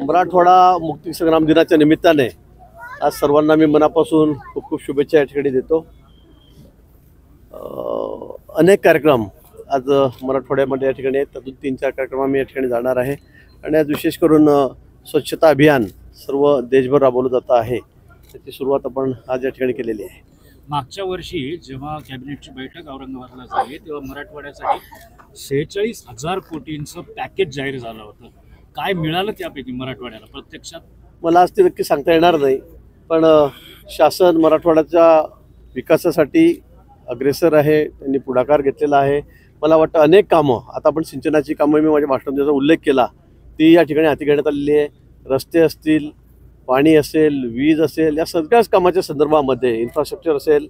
मराठवाडा मुक्ती संग्राम दिनाच्या निमित्ताने आज सर्वांना मी मनापासून खूप खूप शुभेच्छा या ठिकाणी देतो। अनेक कार्यक्रम आज मराठवाड्यामध्ये या ठिकाणी आहेत, त्यातून 3-4 कार्यक्रम आम्ही या ठिकाणी जाणार आहे आणि आज विशेष करून स्वच्छता अभियान सर्व देशभर राबवलं जात आहे, त्याची सुरुवात आपण आज या ठिकाणी केलेली आहे। मागच्या वर्षी जेव्हा कॅबिनेटची बैठक औरंगाबादला झाली तेव्हा मराठवाड्यासाठी 46,000 कोटींचं पॅकेज जाहीर झालं होतं। काय मिळालं त्यापैकी मराठवाड्याला प्रत्यक्षात? मला आज ते नक्की सांगता येणार नाही, पण शासन मराठवाड्याच्या विकासासाठी अग्रेसर आहे, त्यांनी पुढाकार घेतलेला आहे। मला वाटतं अनेक कामं, आता आपण सिंचनाची कामं मी माझ्या भाषणात ज्याचा उल्लेख केला ती या ठिकाणी हाती घेण्यात आलेली आहे। रस्ते असतील, पाणी असेल, वीज असेल, या सगळ्याच कामाच्या संदर्भामध्ये इन्फ्रास्ट्रक्चर असेल,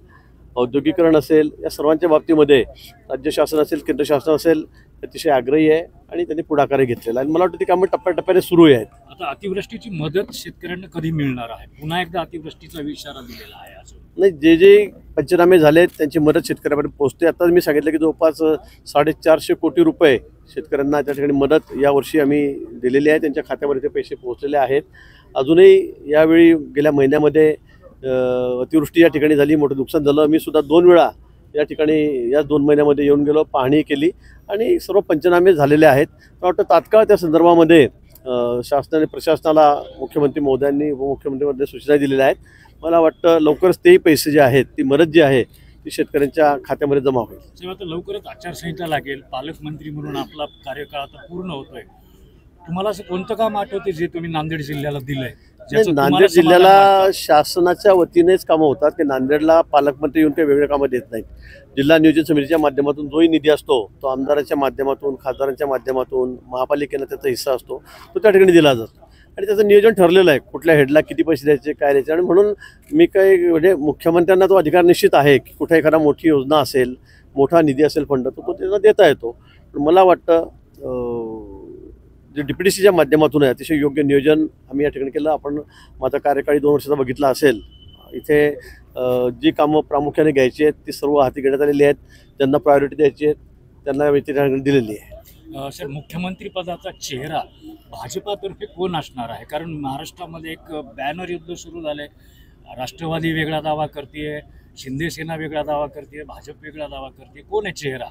औद्योगिकरण असेल, या सर्वांच्या बाबतीमध्ये राज्य शासन असेल, केंद्र शासन असेल, अतिशय आग्रही आहे आणि त्यांनी पुढाकारही घेतलेला आहे। मला वाटतं ती कामं टप्प्याटप्प्याने सुरू आहेत। आता अतिवृष्टीची मदत शेतकऱ्यांना कधी मिळणार आहे? पुन्हा एकदा अतिवृष्टीचा इशारा दिलेला आहे अजून नाही, जे पंचनामे झालेत त्यांची मदत शेतकऱ्यांपर्यंत पोहोचते। आता मी सांगितलं की जवळपास 450 कोटी रुपये शेतकऱ्यांना त्या ठिकाणी मदत यावर्षी आम्ही दिलेली आहे, त्यांच्या खात्यामध्ये ते पैसे पोहोचलेले आहेत। अजूनही यावेळी गेल्या महिन्यामध्ये अतिवृष्टी या ठिकाणी झाली, मोठं नुकसान झालं। मी सुद्धा 2 वेळा या ठिकाणी या 2 महिन्यामध्ये येऊन गेलो, पाहणी केली आणि सर्व पंचनामे झालेले आहेत। मला वाटतं तात्काळ त्या संदर्भामध्ये शासनाने प्रशासनाला मुख्यमंत्री महोदयांनी उपमुख्यमंत्री महोदयांनी सूचना दिलेल्या आहेत। मला वाटतं लवकरच तेही पैसे जे आहेत, ती मदत जी आहे ती शेतकऱ्यांच्या खात्यामध्ये जमा होईल। तेव्हा आता लवकरच आचारसंहिता लागेल, पालकमंत्री म्हणून आपला कार्यकाळ आता पूर्ण होतोय। तुम्हाला असं कोणतं काम आठवते जे तुम्ही नांदेड जिल्ह्याला दिलंय? नांदेड जिल्ह्याला शासनाच्या वतीनेच कामं होतात, की नांदेडला पालकमंत्री येऊन काही वेगळे कामं देत नाहीत। जिल्हा नियोजन समितीच्या माध्यमातून जोही निधी असतो तो आमदारांच्या माध्यमातून, खासदारांच्या माध्यमातून, महापालिकेला त्याचा हिस्सा असतो तो त्या ठिकाणी दिला जातो आणि त्याचं नियोजन ठरलेलं आहे, कुठल्या हेडला किती पैसे द्यायचे, काय द्यायचे। आणि म्हणून मी काही म्हणजे मुख्यमंत्र्यांना तो अधिकार निश्चित आहे की कुठे एखादा मोठी योजना असेल, मोठा निधी असेल, फंड तो त्यांना देता येतो। पण मला वाटतं जे DPDCच्या माध्यमातून आहे अतिशय योग्य नियोजन आम्ही या ठिकाणी केलं। आपण माझा कार्यकाळी 2 वर्षाचा बघितला असेल, इथे जी कामं प्रामुख्याने घ्यायची आहेत ती सर्व हाती घेण्यात आलेली आहेत, ज्यांना प्रायोरिटी द्यायची आहे त्यांना वेतन दिलेली आहे। सर, मुख्यमंत्री पदाचा चेहरा भाजपातर्फे कोण असणार आहे? कारण महाराष्ट्रामध्ये एक बॅनर युद्ध सुरू झालंय, राष्ट्रवादी वेगळा दावा करते, शिंदे सेना वेगळा दावा करते, भाजप वेगळा दावा करते, कोण आहे चेहरा?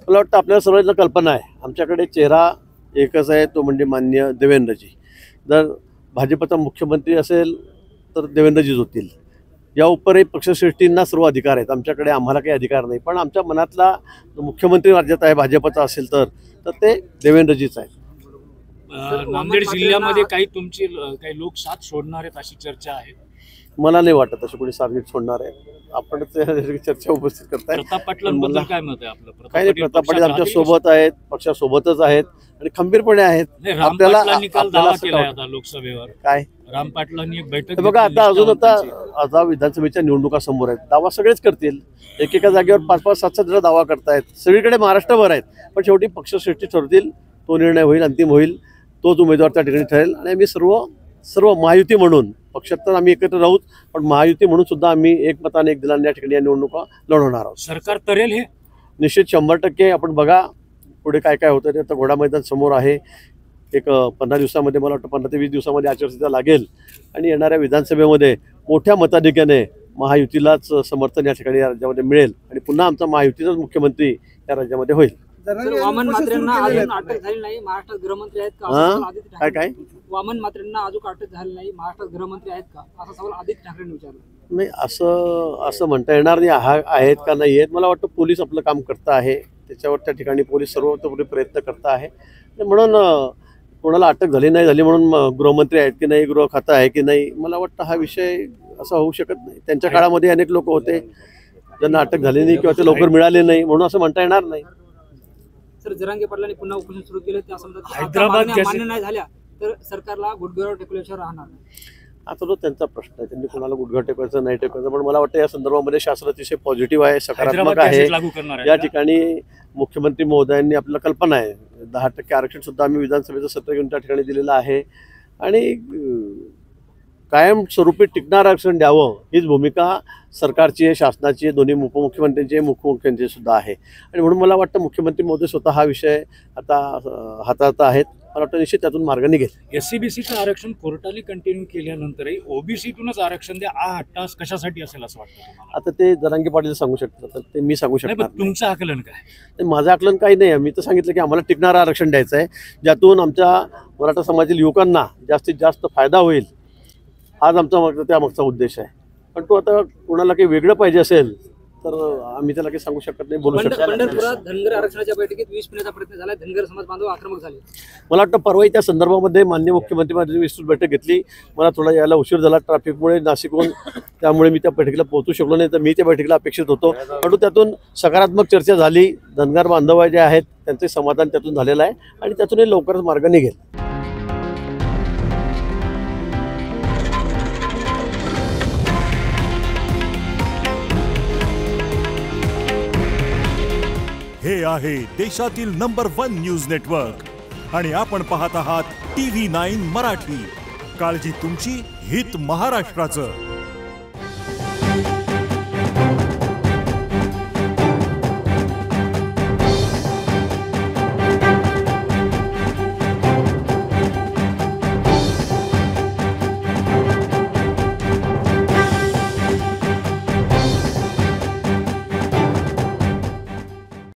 मला वाटतं आपल्याला सर्वांना कल्पना आहे, आमच्याकडे चेहरा एकच आहे, तो म्हणजे माननीय देवेंद्रजी। जर भाजपचा मुख्यमंत्री असेल तर देवेंद्रजीच होतील। या उपरही पक्षश्रेष्ठींना सर्व अधिकार आहेत, आमच्याकडे आम्हाला काही अधिकार नाही। पण आमच्या मनातला जो मुख्यमंत्री राज्यात आहे भाजपचा असेल तर ते देवेंद्रजीच आहे। नांदेड जिल्ह्यामध्ये काही लोक साथ सोडणार आहेत अशी चर्चा आहे। मला नाही वाटत असं कोणी सार्वजनिक सोडणार आहे। आपण चर्चा उपस्थित करताय। प्रताप पाटलांबद्दल काय मत आहे आपलं? काही नाही, प्रताप पाटील आमच्या सोबत आहेत, पक्षासोबतच आहेत आणि खंबीरपणे आहेत। आपल्याला दावा केलाय आता लोकसभेवर, काय राम पाटलांनी एक बैठक बघा, आता विधानसभेच्या निवडणुका समोर आहेत, दावा सगळेच करतील, एकेका जागेवर 5-5, 7-7 जण दावा करतायत, सगळीकडे महाराष्ट्रभर आहेत। पण शेवटी पक्षश्रेष्ठी ठरतील, तो निर्णय होईल, अंतिम होईल, तोच उमेदवार त्या ठिकाणी ठरेल। आणि आम्ही सर्व महायुती म्हणून, पक्षात तर आम्ही एकत्र राहूच, पण महायुती म्हणून सुद्धा आम्ही एकमताने एक दिलाने या ठिकाणी या निवडणुका लढवणार आहोत। सरकार तरेल हे निश्चित 100%। आपण बघा पुढे काय काय होतं ते। आता घोडा मैदान समोर आहे, एक 15 दिवसामध्ये, मला वाटतं 15 ते 20 दिवसामध्ये आचारसंहिता लागेल आणि येणाऱ्या विधानसभेमध्ये मोठ्या मताधिक्याने महायुतीलाच समर्थन या ठिकाणी या राज्यामध्ये मिळेल आणि पुन्हा आमचा महायुतीचाच मुख्यमंत्री या राज्यामध्ये होईल। वामन म्हात्रेंना अजून अटक झाली नाही, महाराष्ट्रात गृहमंत्री आहेत का? काय वामन म्हात्रेंना अजून अटक झाली नाही, महाराष्ट्रात गृहमंत्री आहेत का, असा सवाल आदित्य ठाकरेंनी विचारला। नाही, असं म्हणता येणार नाही आहेत का नाही आहेत। मला वाटतं पोलीस आपलं काम करत आहे, त्याच्यावर त्या ठिकाणी पोलीस सर्वतोपरी प्रयत्न करत आहे। म्हणून कोणाला अटक झाली नाही झाली म्हणून गृहमंत्री आहेत की नाही, गृह खातं आहे की नाही, मला वाटतं हा विषय असा होऊ शकत नाही। त्यांच्या काळामध्ये अनेक लोक होते ज्यांना अटक झाली नाही किंवा ते लवकर मिळाले नाही, म्हणून असं म्हणता येणार नाही। सर, जरांगे पाटलांनी पुन्हा उपोषण सुरू केलं, त्या समजा हैदराबाद मान्य नाही झाल्या तर सरकारला गुडघ्यावर टेकल्याशिवाय राहणार नाही। आता तो त्यांचा प्रश्न आहे, त्यांनी कोणाला गुडघा टेकवायचं नाही टेकवायचं, पण मला वाटतं या संदर्भामध्ये शासन अतिशय पॉझिटिव्ह आहे, सकारात्मक आहे। या ठिकाणी मुख्यमंत्री महोदयांनी आपल्याला कल्पना आहे 10% आरक्षण सुद्धा आम्ही विधानसभेचं सत्र घेऊन त्या ठिकाणी दिलेलं आहे आणि कायमस्वरूपी टिकणारं आरक्षण द्यावं हीच भूमिका सरकारची आहे, शासनाची आहे, दोन्ही उपमुख्यमंत्र्यांची आहे, मुख्यमंत्र्यांची सुद्धा आहे। आणि म्हणून मला वाटतं मुख्यमंत्री महोदय स्वतः हा विषय आता हाताळत आहेत मला वाटतं निश्चित त्यातून मार्ग निघेल. SC-BCचं आरक्षण कोर्टाने कंटिन्यू केल्यानंतरही OBCतूनच आरक्षण द्या हा हट्टास कशासाठी असेल असं वाटतं तुम्हाला? आता ते जरांगे पाटील सांगू शकतात, तर ते मी सांगू नाही, शकणार पण तुमचं आकलन काय? नाही. माझं आकलन काही नाही. मी तर सांगितलं की आम्हाला टिकणारं आरक्षण द्यायचं आहे, ज्यातून आमच्या मराठा समाजातील युवकांना जास्तीत जास्त फायदा होईल. आज आमचा त्यामागचा उद्देश आहे. पण तो आता कोणाला काही वेगळं पाहिजे असेल तर आम्ही त्याला काही सांगू शकत नाही, बोलू शकत नाही. पंढरपुरात धनगर आरक्षणाच्या बैठकीत विष पिण्याचा प्रयत्न झाला. धनगर समाज बांधव आक्रमक झाले. मला वाटतं परवाही त्या संदर्भामध्ये माननीय मुख्यमंत्री विस्तृत बैठक घेतली. मला थोडा यायला उशीर झाला ट्रॅफिकमुळे नाशिकहून, त्यामुळे मी त्या बैठकीला पोहोचू शकलो नाही. तर मी त्या बैठकीला अपेक्षित होतो, परंतु त्यातून सकारात्मक चर्चा झाली. धनगर बांधव जे आहेत त्यांचे समाधान त्यातून झालेलं आहे आणि त्यातूनही लवकरच मार्ग निघेल. हे आहे देशातील नंबर 1 न्यूज नेटवर्क आणि आपण पाहत आहात TV9 मराठी. काळजी तुमची, हित महाराष्ट्राचं.